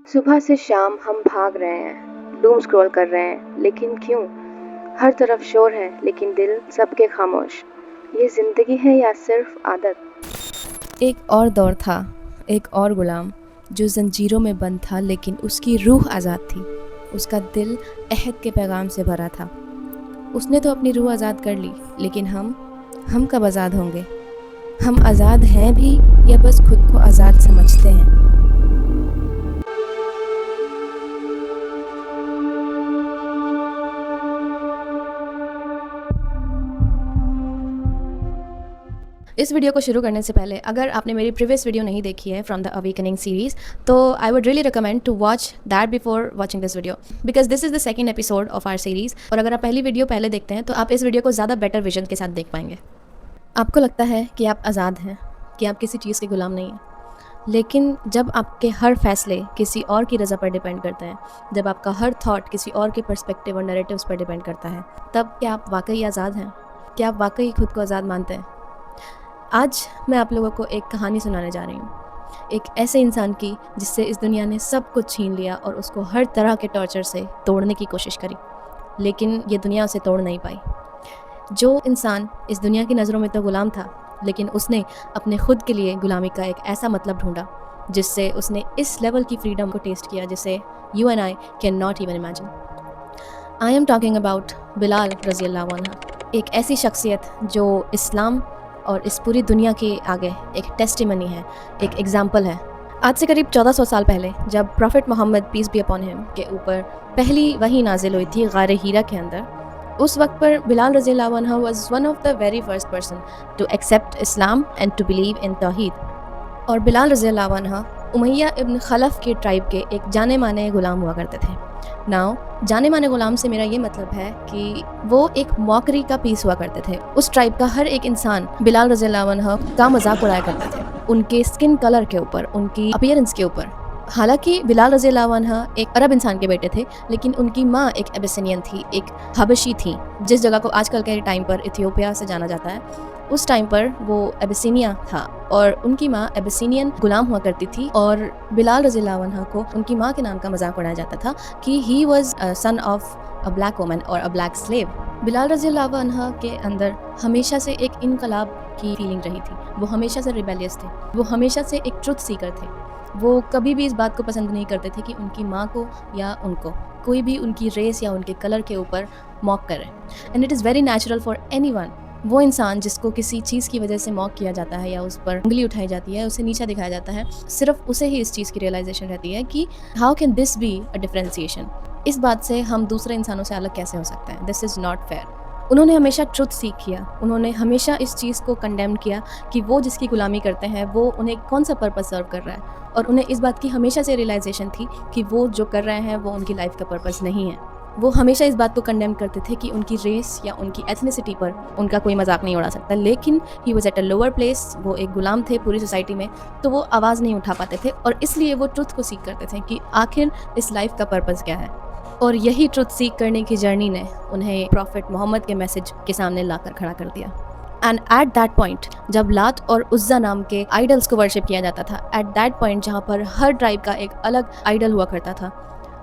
सुबह से शाम हम भाग रहे हैं, डूम स्क्रॉल कर रहे हैं, लेकिन क्यों? हर तरफ शोर है लेकिन दिल सबके खामोश। ये जिंदगी है या सिर्फ आदत? एक और दौर था, एक और गुलाम जो जंजीरों में बंद था, लेकिन उसकी रूह आज़ाद थी। उसका दिल अहद के पैगाम से भरा था। उसने तो अपनी रूह आज़ाद कर ली, लेकिन हम कब आज़ाद होंगे? हम आज़ाद हैं भी या बस खुद को आज़ाद समझते हैं? इस वीडियो को शुरू करने से पहले अगर आपने मेरी प्रीवियस वीडियो नहीं देखी है फ्रॉम द अवेकनिंग सीरीज़, तो I would really recommend to watch that before watching this video, because this is the second episode of our series. और अगर आप पहली वीडियो पहले देखते हैं तो आप इस वीडियो को ज़्यादा बेटर विजन के साथ देख पाएंगे। आपको लगता है कि आप आज़ाद हैं, कि आप किसी चीज़ के गुलाम नहीं हैं, लेकिन जब आपके हर फैसले किसी और की रज़ा पर डिपेंड करते हैं, जब आपका हर थॉट किसी और के पर्सपेक्टिव और नैरेटिव्स पर डिपेंड करता है, तब क्या आप वाकई आज़ाद हैं? क्या आप वाकई खुद को आज़ाद मानते हैं? आज मैं आप लोगों को एक कहानी सुनाने जा रही हूँ, एक ऐसे इंसान की जिससे इस दुनिया ने सब कुछ छीन लिया और उसको हर तरह के टॉर्चर से तोड़ने की कोशिश करी, लेकिन ये दुनिया उसे तोड़ नहीं पाई। जो इंसान इस दुनिया की नज़रों में तो गुलाम था, लेकिन उसने अपने खुद के लिए गुलामी का एक ऐसा मतलब ढूंढा जिससे उसने इस लेवल की फ्रीडम को टेस्ट किया जिसे you and I can not even imagine. I am talking about Bilal रज़ी अल्लाह अन्हु, एक ऐसी शख्सियत जो इस्लाम और इस पूरी दुनिया के आगे एक टेस्टिमनी है, एक एग्जाम्पल है। आज से करीब 1400 साल पहले जब prophet Mohammad peace be upon him के ऊपर पहली वही नाजिल हुई थी गार हीरा के अंदर, उस वक्त पर बिलाल रज़ी अल्लाह अन्हु was one of the very first person to accept Islam and to believe in तौहीद। और बिलाल रज़ी अल्लाह अन्हु उमैया इब्न खलफ के ट्राइब के एक जाने माने गुलाम हुआ करते थे। नाउ जाने माने गुलाम से मेरा ये मतलब है कि वो एक मॉकरी का पीस हुआ करते थे। उस ट्राइब का हर एक इंसान बिलाल रज़ी अल्लाह अन्हु का मजाक उड़ाया करते थे, उनके स्किन कलर के ऊपर, उनकी अपीयरेंस के ऊपर। हालांकि बिलाल रज़ी अल्लाह अन्हु एक अरब इंसान के बेटे थे, लेकिन उनकी माँ एक एबिसिनियन थी, एक हबशी थी, जिस जगह को आजकल के टाइम पर इथियोपिया से जाना जाता है। उस टाइम पर वो एबिसिनिया था और उनकी माँ एबिसिनियन गुलाम हुआ करती थी। और बिलाल रज़ी अल्लाह अन्हु को उनकी माँ के नाम का मजाक उड़ाया जाता था कि he was son of a black woman और अ ब्लैक स्लेव। बिलाल रज़ी अल्लाह अन्हु के अंदर हमेशा से एक इनकलाब की फीलिंग रही थी। वो हमेशा से रिबेलियस थे, वो हमेशा से एक ट्रुथ सीकर थे। वो कभी भी इस बात को पसंद नहीं करते थे कि उनकी माँ को या उनको कोई भी उनकी रेस या उनके कलर के ऊपर मॉक करे। And it is very natural for anyone. वो इंसान जिसको किसी चीज़ की वजह से मॉक किया जाता है या उस पर उंगली उठाई जाती है, उसे नीचा दिखाया जाता है, सिर्फ उसे ही इस चीज़ की रियलाइजेशन रहती है कि how can this be a differentiation, इस बात से हम दूसरे इंसानों से अलग कैसे हो सकते हैं, दिस इज़ नॉट फेयर। उन्होंने हमेशा ट्रुथ सीख किया, उन्होंने हमेशा इस चीज़ को कंडेम किया कि वो जिसकी गुलामी करते हैं वो उन्हें कौन सा पर्पस सर्व कर रहा है। और उन्हें इस बात की हमेशा से रियलाइजेशन थी कि वो जो कर रहे हैं वो उनकी लाइफ का पर्पस नहीं है। वो हमेशा इस बात को कंडेम करते थे कि उनकी रेस या उनकी एथनिसिटी पर उनका कोई मजाक नहीं उड़ा सकता, लेकिन he was at a lower place, वो एक गुलाम थे पूरी सोसाइटी में, तो वो आवाज़ नहीं उठा पाते थे और इसलिए वो ट्रुथ को सीख करते थे कि आखिर इस लाइफ का पर्पस क्या है। और यही ट्रुथ सीख करने की जर्नी ने उन्हें प्रॉफिट मोहम्मद के मैसेज के सामने लाकर खड़ा कर दिया। एंड एट दैट पॉइंट जब लात और उज़्ज़ा नाम के आइडल्स को वर्शिप किया जाता था, एट दैट पॉइंट जहाँ पर हर ट्राइब का एक अलग आइडल हुआ करता था,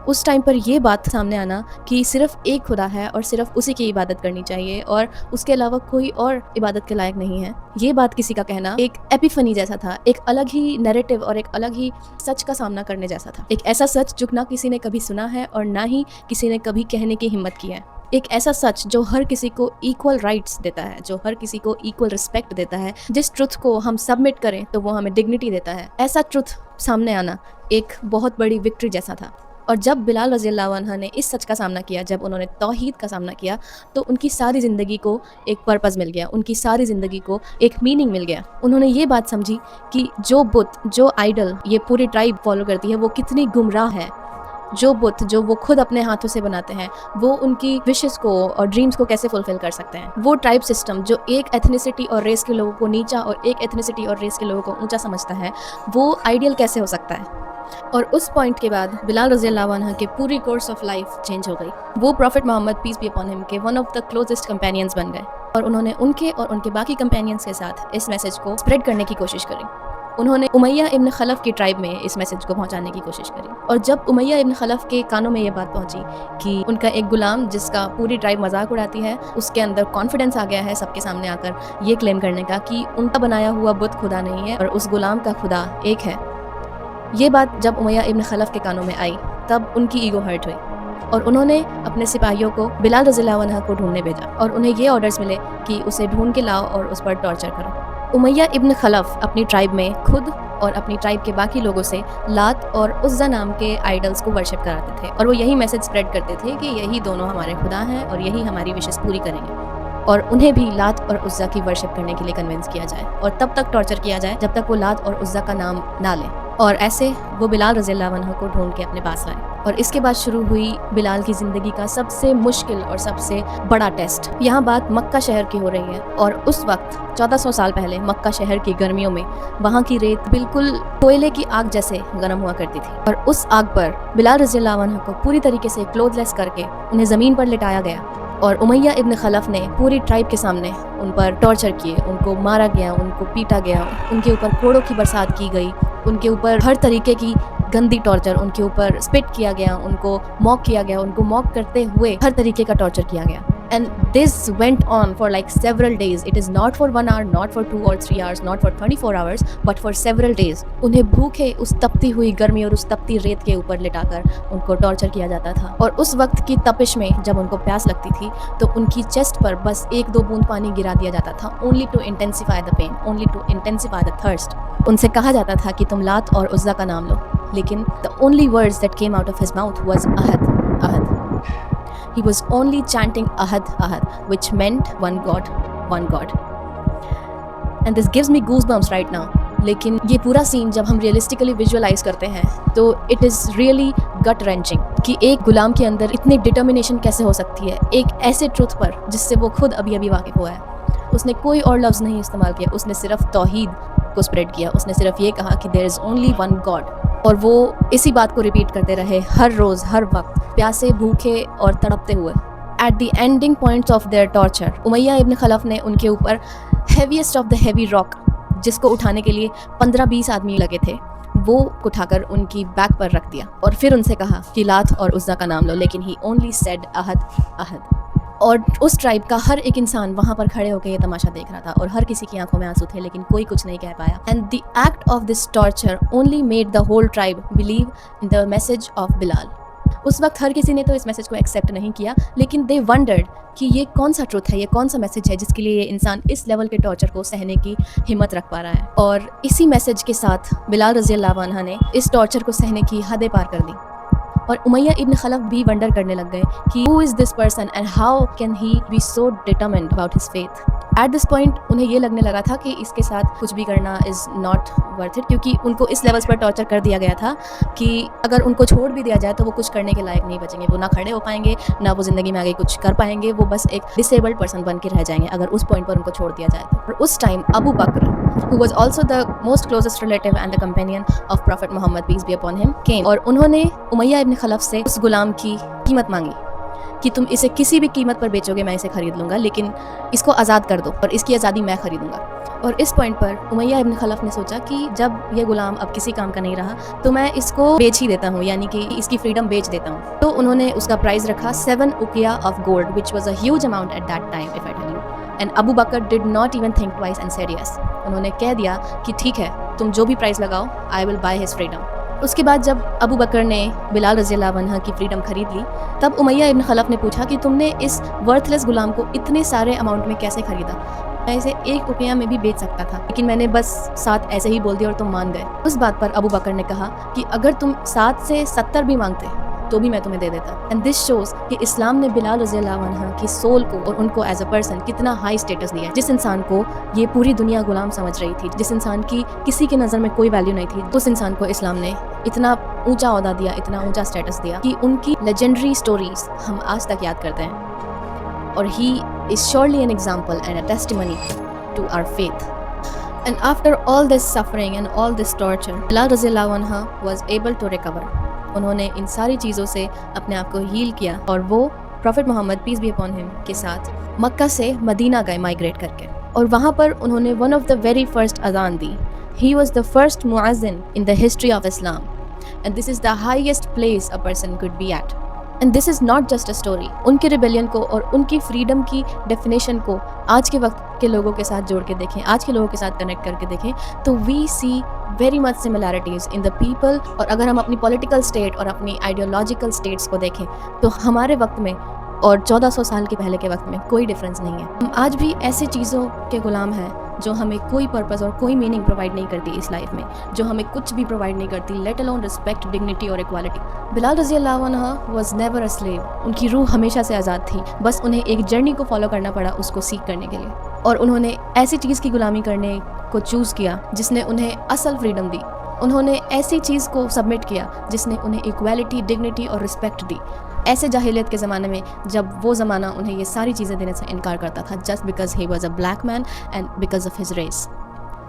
उस टाइम पर ये बात सामने आना कि सिर्फ एक खुदा है और सिर्फ उसी की इबादत करनी चाहिए और उसके अलावा कोई और इबादत के लायक नहीं है, ये बात किसी का कहना एक एपिफनी जैसा था, एक अलग ही नैरेटिव और एक अलग ही सच का सामना करने जैसा था। एक ऐसा सच जो ना किसी ने कभी सुना है और ना ही किसी ने कभी कहने की हिम्मत की है। एक ऐसा सच जो हर किसी को इक्वल राइट्स देता है, जो हर किसी को इक्वल रिस्पेक्ट देता है, जिस ट्रुथ को हम सबमिट करें तो वो हमें डिग्निटी देता है। ऐसा ट्रुथ सामने आना एक बहुत बड़ी विक्ट्री जैसा था। और जब बिलाल रज़ी अल्लाह अन्हु ने इस सच का सामना किया, जब उन्होंने तौहीद का सामना किया, तो उनकी सारी ज़िंदगी को एक पर्पस मिल गया, उनकी सारी ज़िंदगी को एक मीनिंग मिल गया। उन्होंने ये बात समझी कि जो बुत, जो आइडल ये पूरी ट्राइब फॉलो करती है वो कितनी गुमराह है। जो बुत जो वो खुद अपने हाथों से बनाते हैं वो उनकी विशेस को और ड्रीम्स को कैसे फुलफिल कर सकते हैं। वो ट्राइब सिस्टम जो एक एथनिसिटी और रेस के लोगों को नीचा और एक एथनिसिटी और रेस के लोगों को ऊंचा समझता है, वो आइडियल कैसे हो सकता है। और उस पॉइंट के बाद बिलाल रज़ी अल्लाह अन्हु के पूरी कोर्स ऑफ लाइफ चेंज हो गई। वो prophet Mohammad peace be upon him के one of the closest companions बन गए और उन्होंने उनके और उनके बाकी कंपेनियंस के साथ इस मैसेज को स्प्रेड करने की कोशिश करी। उन्होंने उमैया इब्न खलफ की ट्राइब में इस मैसेज को पहुंचाने की कोशिश करी। और जब उमैया इब्न खलफ के कानों में ये बात पहुंची कि उनका एक गुलाम जिसका पूरी ट्राइब मजाक उड़ाती है, उसके अंदर कॉन्फिडेंस आ गया है सबके सामने आकर ये क्लेम करने का कि उनका बनाया हुआ बुत खुदा नहीं है और उस गुलाम का खुदा एक है। ये बात जब उमैया इब्न खलफ के कानों में आई तब उनकी ईगो हर्ट हुई और उन्होंने अपने सिपाहियों को बिलाल रज़ियल्लाहु अन्हु को ढूंढने भेजा और उन्हें ये ऑर्डर्स मिले कि उसे ढूंढ के लाओ और उस पर टॉर्चर करो। उमैया इब्न खलफ अपनी ट्राइब में खुद और अपनी ट्राइब के बाकी लोगों से लात और उज़्ज़ा नाम के आइडल्स को वर्शिप कराते थे और वो यही मैसेज स्प्रेड करते थे कि यही दोनों हमारे खुदा हैं और यही हमारी विशेष पूरी करेंगे और उन्हें भी लात और उज़्ज़ा की वर्शिप करने के लिए कन्विंस किया जाए और तब तक टॉर्चर किया जाए जब तक वो लात और उज़्ज़ा का नाम ना लें। और ऐसे वो बिलाल रज़ियल्लाहु अन्हु को ढूंढ के अपने पास लाए और इसके बाद शुरू हुई बिलाल की ज़िंदगी का सबसे मुश्किल और सबसे बड़ा टेस्ट। यहाँ बात मक्का शहर की हो रही है और उस वक्त 1400 साल पहले मक्का शहर की गर्मियों में वहाँ की रेत बिल्कुल कोयले की आग जैसे गर्म हुआ करती थी और उस आग पर बिलाल रज़ियल्लाहु अन्हु को पूरी तरीके से क्लोथलेस करके उन्हें ज़मीन पर लिटाया गया और उमैया इब्न खलफ ने पूरी ट्राइब के सामने उन पर टॉर्चर किए, उनको मारा गया, उनको पीटा गया, उनके ऊपर कोड़ों की बरसात की गई, उनके ऊपर हर तरीके की गंदी टॉर्चर, उनके ऊपर स्पिट किया गया, उनको मॉक किया गया, उनको मॉक करते हुए हर तरीके का टॉर्चर किया गया। And this went on for like several days. It is not for 1 hour, not for 2 or 3 hours, not for 24 hours, but for several days. उन्हें भूखे उस तपती हुई गर्मी और उस तपती रेत के ऊपर लिटाकर उनको टॉर्चर किया जाता था और उस वक्त की तपिश में जब उनको प्यास लगती थी तो उनकी चेस्ट पर बस 1-2 बूंद पानी गिरा दिया जाता था, only to intensify the pain, only to intensify the thirst. उनसे कहा जाता था कि तुम लात और उज़्ज़ा का नाम लो, लेकिन the only words that came out of his mouth was ahad, ahad. He was only chanting ahad, ahad, which meant one God, one God. And this gives me goosebumps right now. लेकिन ये पूरा scene जब हम realistically visualise करते हैं तो it is really gut wrenching कि एक गुलाम के अंदर इतनी डिटर्मिनेशन कैसे हो सकती है एक ऐसे ट्रुथ पर जिससे वो खुद अभी अभी वाकिफ हुआ है। उसने कोई और लफ्ज़ नहीं इस्तेमाल किया, उसने सिर्फ तौहीद को स्प्रेड किया, उसने सिर्फ ये कहा कि there is only one God और वो इसी बात को रिपीट करते रहे हर रोज़ हर वक्त, प्यासे, भूखे और तड़पते हुए। At the ending points of their torture Umayya ibn Khalaf ने उनके ऊपर heaviest of the heavy rock, जिसको उठाने के लिए 15-20 आदमी लगे थे, वो उठाकर उनकी बैक पर रख दिया और फिर उनसे कहा कि लात और उज़्ज़ा का नाम लो, लेकिन ही ओनली सेड अहद, अहद। और उस ट्राइब का हर एक इंसान वहाँ पर खड़े होकर ये तमाशा देख रहा था और हर किसी की आंखों में आंसू थे, लेकिन कोई कुछ नहीं कह पाया। And the act of this torture only made the whole tribe believe in the message of Bilal. उस वक्त हर किसी ने तो इस मैसेज को एक्सेप्ट नहीं किया, लेकिन दे वंडर्ड कि ये कौन सा ट्रुथ है, ये कौन सा मैसेज है जिसके लिए ये इंसान इस लेवल के टॉर्चर को सहने की हिम्मत रख पा रहा है। और इसी मैसेज के साथ बिलाल रज़ियल्लाहु अन्हु ने इस टॉर्चर को सहने की हदें पार कर दी और उमैया इब्न खलफ भी वंडर करने लग गए कि who is this person and how can he be so determined about his faith. At this point उन्हें ये लगने लगा था कि इसके साथ कुछ भी करना इज़ नॉट वर्थ इट, क्योंकि उनको इस लेवल्स पर टॉर्चर कर दिया गया था कि अगर उनको छोड़ भी दिया जाए तो वो कुछ करने के लायक नहीं बचेंगे, वो ना खड़े हो पाएंगे, ना वो ज़िंदगी में आगे कुछ कर पाएंगे, वो बस एक डिसेबल्ड पर्सन बन के रह जाएंगे अगर उस पॉइंट पर उनको छोड़ दिया जाए तो। और उस time Abu Bakr, who was also the most closest relative and the companion of Prophet Muhammad peace be upon him, came और उन्होंने उमैया इब्न खलफ से उस गुलाम की कीमत मांगी कि तुम इसे किसी भी कीमत पर बेचोगे मैं इसे खरीद लूँगा, लेकिन इसको आज़ाद कर दो और इसकी आज़ादी मैं खरीदूँगा। और इस पॉइंट पर उमैया इब्न खलफ ने सोचा कि जब ये गुलाम अब किसी काम का नहीं रहा तो मैं इसको बेच ही देता हूँ, यानी कि इसकी फ्रीडम बेच देता हूँ। तो उन्होंने उसका प्राइस रखा 7 उकिया of gold, which was a huge amount at that time if I tell you. And Abu Bakr did not even think twice and said yes. उन्होंने कह दिया कि ठीक है, तुम जो भी प्राइस लगाओ, I will by his freedom. उसके बाद जब अबू बकर ने बिलाल रज़ियल्लाहु अन्हु की फ्रीडम खरीद ली, तब उमैया इब्न खलफ ने पूछा कि तुमने इस वर्थलेस गुलाम को इतने सारे अमाउंट में कैसे खरीदा? मैं इसे 1 उकिया में भी बेच सकता था, लेकिन मैंने बस 7 ऐसे ही बोल दिया और तुम मान गए। उस बात पर अबू बकर ने कहा कि अगर तुम 7 से 70 भी मांगते तो भी मैं तुम्हें दे देता। एंड दिस शोज कि इस्लाम ने बिलाल रज़ियल्लाहु अन्हु की सोल को और उनको एज अ पर्सन कितना हाई स्टेटस दिया। जिस इंसान को ये पूरी दुनिया गुलाम समझ रही थी, जिस इंसान की किसी की नज़र में कोई वैल्यू नहीं थी, उस इंसान को इस्लाम ने इतना ऊंचा ओहदा दिया, इतना ऊंचा स्टेटस दिया कि उनकी लेजेंडरी स्टोरीज हम आज तक याद करते हैं। और he is surely an example and a testimony to our faith. And after all this suffering and all this torture, Bilal रज़ियल्लाहु अन्हु was able to recover. उन्होंने इन सारी चीज़ों से अपने आप को हील किया और वो prophet Mohammad peace be upon him के साथ मक्का से मदीना गए माइग्रेट करके, और वहाँ पर उन्होंने one of the very first अजान दी He was the first muazzin in the history of Islam, and this is the highest place a person could be at. And this is not just a story. उनके rebellion को और उनकी freedom की definition को आज के वक्त के लोगों के साथ जोड़ के देखें, आज के लोगों के साथ कनेक्ट करके देखें, तो we see very much similarities in the people. और अगर हम अपनी पॉलिटिकल स्टेट और अपनी आइडियोलॉजिकल स्टेट्स को देखें तो हमारे वक्त में और 1400 साल के पहले के वक्त में कोई डिफरेंस नहीं है. हम आज भी ऐसी चीज़ों के गुलाम हैं जो हमें कोई पर्पस और कोई मीनिंग प्रोवाइड नहीं करती इस लाइफ में, जो हमें कुछ भी प्रोवाइड नहीं करती, लेट अलोन रिस्पेक्ट, डिग्निटी और इक्वालिटी. बिलाल रज़ी अल्लाह अन्हु वाज नेवर अ स्लेव. उनकी रूह हमेशा से आज़ाद थी, बस उन्हें एक जर्नी को फॉलो करना पड़ा उसको सीख करने के लिए. और उन्होंने ऐसी चीज़ की गुलामी करने को चूज़ किया जिसने उन्हें असल फ्रीडम दी. उन्होंने ऐसी चीज़ को सबमिट किया जिसने उन्हें इक्वालिटी, डिग्निटी और रिस्पेक्ट दी, ऐसे जाहिलियत के ज़माने में जब वो ज़माना उन्हें ये सारी चीज़ें देने से इनकार करता था, just because he was a black man and because of his race.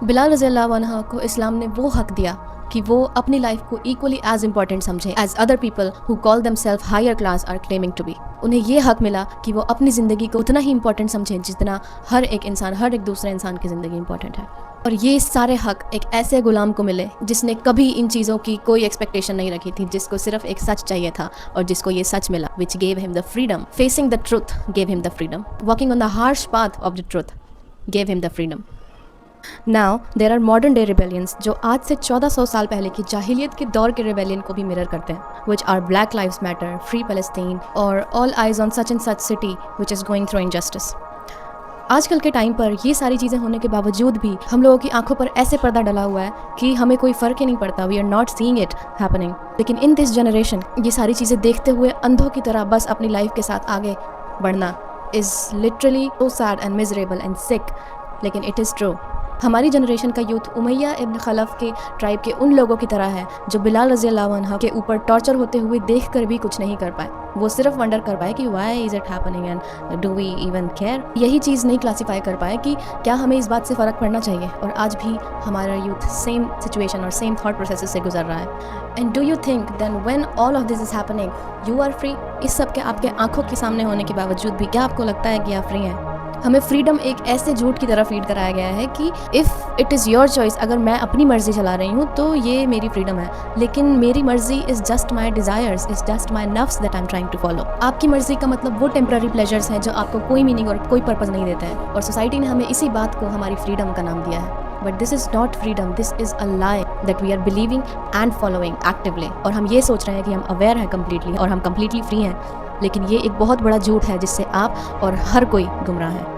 Bilal रज़ी अल्लाह अन्हु को इस्लाम ने वो हक दिया कि वो अपनी लाइफ को इक्वली एज इम्पॉर्टेंट समझे as other people who call themselves higher class are claiming to be. उन्हें ये हक मिला कि वो अपनी ज़िंदगी को उतना ही इंपॉर्टेंट समझें जितना हर एक इंसान, हर एक दूसरे इंसान की ज़िंदगी इंपॉर्टेंट है. और ये सारे हक एक ऐसे गुलाम को मिले जिसने कभी इन चीज़ों की कोई एक्सपेक्टेशन नहीं रखी थी, जिसको सिर्फ एक सच चाहिए था और जिसको ये सच मिला, which gave him the freedom. Facing the truth gave him the freedom. Walking on the harsh path of the truth gave him the freedom. Now there are modern day rebellions जो आज से 1400 साल पहले की जाहिलियत के दौर के रिबेलियन को भी मिरर करते हैं, which are black lives matter, free Palestine और all eyes on such and such city which is going through injustice. आजकल के टाइम पर ये सारी चीज़ें होने के बावजूद भी हम लोगों की आंखों पर ऐसे पर्दा डला हुआ है कि हमें कोई फ़र्क ही नहीं पड़ता. We are not seeing it happening. लेकिन इन दिस जनरेशन ये सारी चीज़ें देखते हुए अंधों की तरह बस अपनी लाइफ के साथ आगे बढ़ना is literally so sad and miserable and sick. लेकिन इट इज़ ट्रू. हमारी जनरेशन का यूथ उमैया इब्न खलफ के ट्राइब के उन लोगों की तरह है जो बिलाल रज़ी अल्लाह अन्हु के ऊपर टॉर्चर होते हुए देख कर भी कुछ नहीं कर पाए. वो सिर्फ वंडर कर पाए कि why is it happening and do we even care. यही चीज़ नहीं क्लासीफाई कर पाए कि क्या हमें इस बात से फ़र्क पड़ना चाहिए. और आज भी हमारा यूथ सेम सिचुएशन और सेम थॉट प्रोसेस से गुजर रहा है. And do you think then when all of this is happening you are free? इस सब के आपके आंखों के सामने होने के बावजूद भी क्या आपको लगता है कि आप फ्री हैं? हमें फ्रीडम एक ऐसे झूठ की तरह फीड कराया गया है कि if it is your choice, अगर मैं अपनी मर्ज़ी चला रही हूँ तो ये मेरी फ्रीडम है. लेकिन मेरी मर्ज़ी is just my desires, is just my नफ्स that I am trying to follow. आपकी मर्ज़ी का मतलब वो टेम्पररी प्लेजर्स हैं जो आपको कोई मीनिंग और कोई पर्पज़ नहीं देते हैं. और सोसाइटी ने हमें इसी बात को हमारी फ्रीडम का नाम दिया है. But this is not freedom, this is a lie that we are believing and following actively. और हम ये सोच रहे हैं कि हम अवेयर हैं कम्प्लीटली और हम कम्प्लीटली फ्री हैं. लेकिन ये एक बहुत बड़ा झूठ है जिससे आप और हर कोई गुमराह है.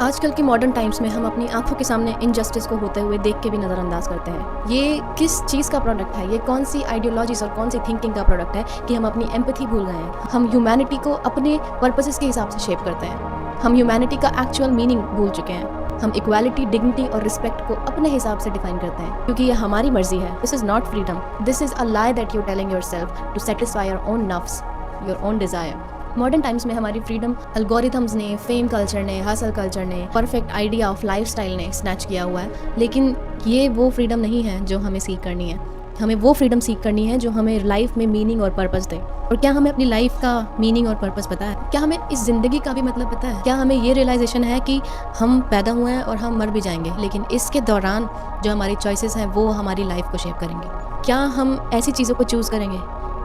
आजकल की मॉडर्न टाइम्स में हम अपनी आंखों के सामने इनजस्टिस को होते हुए देख के भी नज़रअंदाज करते हैं. ये किस चीज़ का प्रोडक्ट है? ये कौन सी आइडियोलॉजीज और कौन सी थिंकिंग का प्रोडक्ट है कि हम अपनी एम्पैथी भूल गए हैं? हम ह्यूमैनिटी को अपने पर्पसेस के हिसाब से शेप करते हैं. हम ह्यूमैनिटी का एक्चुअल मीनिंग भूल चुके हैं. हम इक्वालिटी, डिग्निटी और रिस्पेक्ट को अपने हिसाब से डिफाइन करते हैं क्योंकि ये हमारी मर्जी है. This is not freedom, this is a lie that you telling yourself to satisfy your own नफ्स, your own desire. Modern times में हमारी फ्रीडम एल्गोरिथम्स ने, फेम कल्चर ने, हसल कल्चर ने, परफेक्ट आइडिया ऑफ लाइफस्टाइल ने snatch किया हुआ है. लेकिन ये वो फ्रीडम नहीं है जो हमें सीख करनी है. हमें वो फ्रीडम सीख करनी है जो हमें लाइफ में मीनिंग और पर्पस दे. और क्या हमें अपनी लाइफ का मीनिंग और पर्पस पता है? क्या हमें इस ज़िंदगी का भी मतलब पता है? क्या हमें ये रियलाइजेशन है कि हम पैदा हुए हैं और हम मर भी जाएंगे, लेकिन इसके दौरान जो हमारी चॉइसेस हैं वो हमारी लाइफ को शेप करेंगे? क्या हम ऐसी चीज़ों को चूज़ करेंगे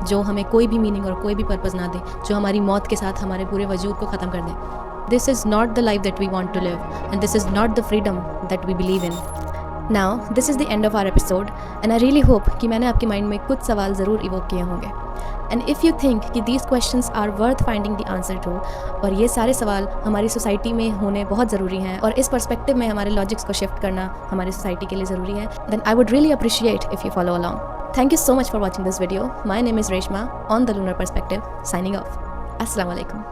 जो हमें कोई भी मीनिंग और कोई भी पर्पस ना दे, जो हमारी मौत के साथ हमारे पूरे वजूद को ख़त्म कर दे? This is not the life that we want to live and this is not the freedom that we believe in. Now this is the end of our episode and I really hope कि मैंने आपके mind में कुछ सवाल ज़रूर evoke किए होंगे. And if you think कि these questions are worth finding the answer to, और ये सारे सवाल हमारी सोसाइटी में होने बहुत ज़रूरी हैं और इस पर्सपेक्टिव में हमारे लॉजिक्स को शिफ्ट करना हमारी सोसाइटी के लिए ज़रूरी है, then I would really appreciate if you follow along. Thank you so much for watching this video. My name is Reshma on The Lunar Perspective, signing off. Assalamu alaikum.